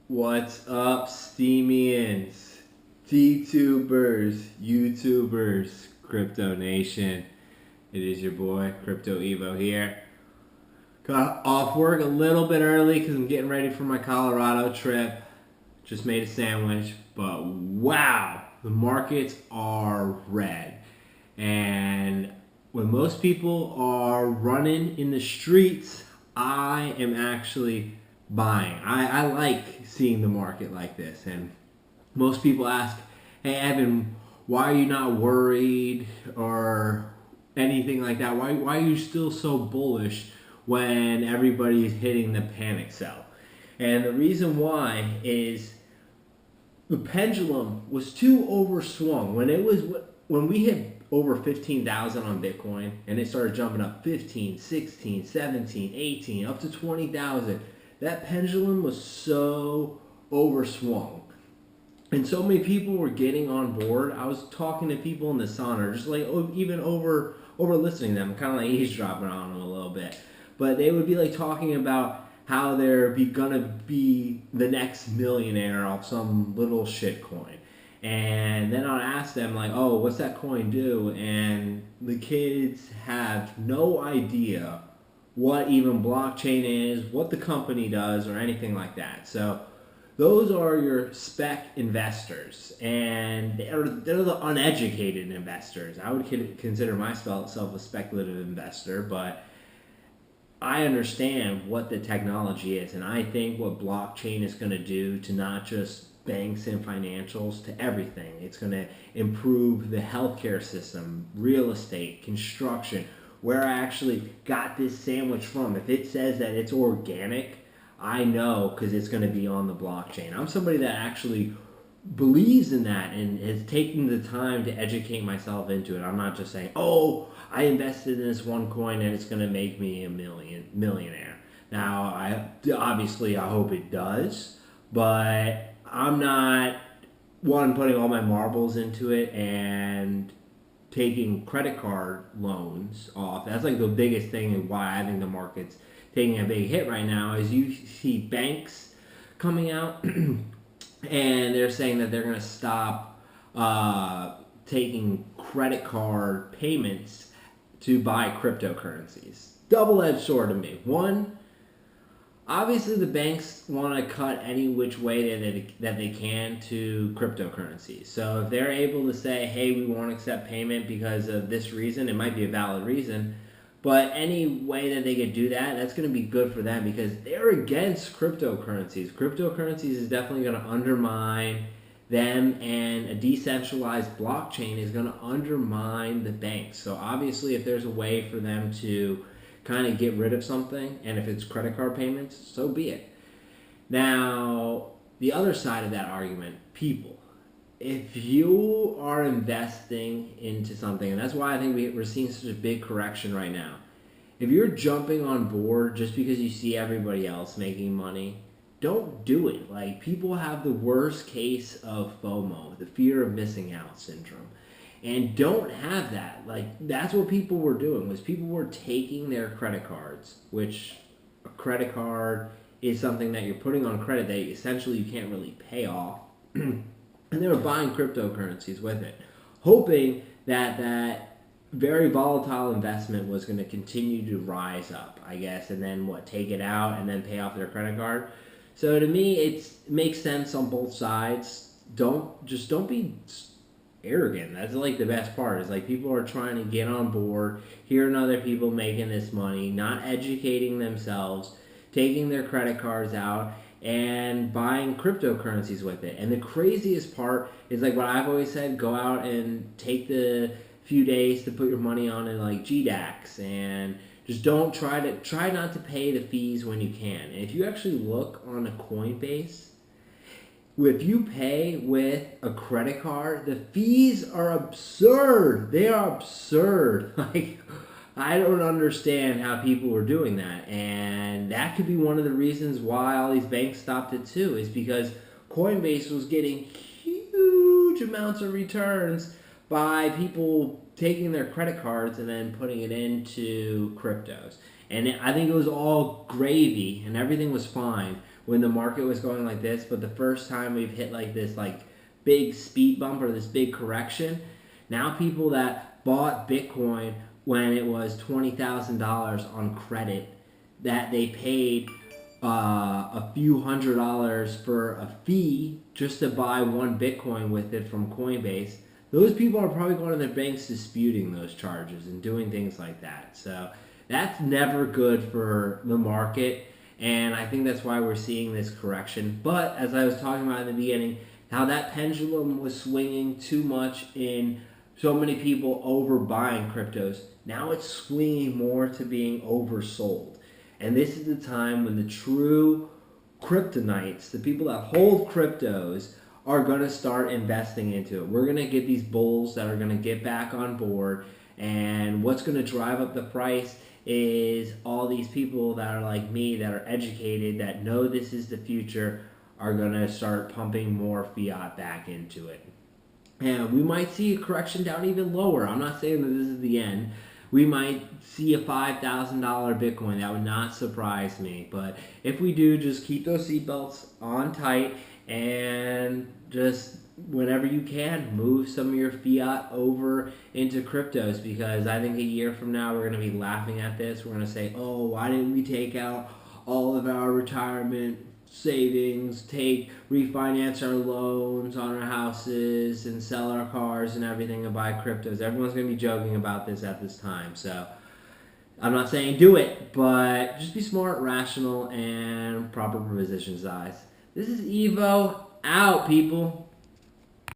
What's up, Steamians, Dtubers, YouTubers, Crypto Nation? It is your boy, Crypto Evo here. Got off work a little bit early because I'm getting ready for my Colorado trip. Just made a sandwich, but wow, the markets are red. And when most people are running in the streets, I am actually buying. I like seeing the market like this. And most people ask, hey, Evan, why are you not worried or anything like that? Why are you still so bullish when everybody's hitting the panic sell? And the reason why is the pendulum was too overswung. When we hit over 15,000 on Bitcoin and it started jumping up 15, 16, 17, 18, up to 20,000, that pendulum was so overswung. And so many people were getting on board. I was talking to people in the sauna, just like even over listening to them, kind of like eavesdropping on them a little bit. But they would be like talking about how they're gonna be the next millionaire off some little shit coin. And then I'd ask them like, oh, what's that coin do? And the kids have no idea what even blockchain is, what the company does, or anything like that. So those are your spec investors, and they're the uneducated investors. I would consider myself a speculative investor, but I understand what the technology is, and I think what blockchain is going to do to not just banks and financials, to everything. It's going to improve the healthcare system, real estate, construction, where I actually got this sandwich from. If it says that it's organic, I know because it's going to be on the blockchain. I'm somebody that actually believes in that and has taken the time to educate myself into it. I'm not just saying, oh, I invested in this one coin and it's going to make me a millionaire. Now, I hope it does, but I'm not putting all my marbles into it and taking credit card loans off. That's like the biggest thing and why I think the market's taking a big hit right now is you see banks coming out and they're saying that they're going to stop taking credit card payments to buy cryptocurrencies. Double-edged sword to me. One, obviously the banks want to cut any which way that they can to cryptocurrencies. So if they're able to say, hey, we won't accept payment because of this reason, it might be a valid reason, but any way that they could do that, that's going to be good for them because they're against cryptocurrencies. Cryptocurrencies is definitely going to undermine them, and a decentralized blockchain is going to undermine the banks. So obviously, if there's a way for them to kind of get rid of something, and if it's credit card payments, so be it. Now, the other side of that argument, people. If you are investing into something, and that's why I think we're seeing such a big correction right now. If you're jumping on board just because you see everybody else making money, don't do it. Like, people have the worst case of FOMO, the fear of missing out syndrome. And don't have that. Like, that's what people were doing, was people were taking their credit cards, which a credit card is something that you're putting on credit that essentially you can't really pay off. And they were buying cryptocurrencies with it, hoping that that very volatile investment was going to continue to rise up, I guess, and then take it out and then pay off their credit card. So to me, it makes sense on both sides. Don't be arrogant. That's like the best part. Is like people are trying to get on board, hearing other people making this money, not educating themselves, taking their credit cards out and buying cryptocurrencies with it. And the craziest part is like what I've always said, go out and take the few days to put your money on it like GDAX and just don't try not to pay the fees when you can. And if you actually look on a Coinbase, if you pay with a credit card, the fees are absurd. They are absurd. Like, I don't understand how people were doing that. And that could be one of the reasons why all these banks stopped it too, is because Coinbase was getting huge amounts of returns by people taking their credit cards and then putting it into cryptos. And I think it was all gravy and everything was fine when the market was going like this, but the first time we've hit like this like big speed bump or this big correction, now people that bought Bitcoin when it was $20,000 on credit, that they paid a few $100s for a fee just to buy one Bitcoin with it from Coinbase, those people are probably going to their banks disputing those charges and doing things like that. So that's never good for the market, and I think that's why we're seeing this correction. But as I was talking about in the beginning, how that pendulum was swinging too much in so many people overbuying cryptos, now it's swinging more to being oversold. And this is the time when the true kryptonites, the people that hold cryptos, are going to start investing into it. We're going to get these bulls that are going to get back on board, and what's going to drive up the price is all these people that are like me, that are educated, that know this is the future, are going to start pumping more fiat back into it. And we might see a correction down even lower. I'm not saying that this is the end. We might see a $5,000 Bitcoin. That would not surprise me. But if we do, just keep those seatbelts on tight, and just whenever you can, move some of your fiat over into cryptos, because I think a year from now we're going to be laughing at this. We're going to say, oh, why didn't we take out all of our retirement savings, refinance our loans on our houses and sell our cars and everything and buy cryptos? Everyone's going to be joking about this at this time. So I'm not saying do it, but just be smart, rational, and proper position size. This is Evo out, people.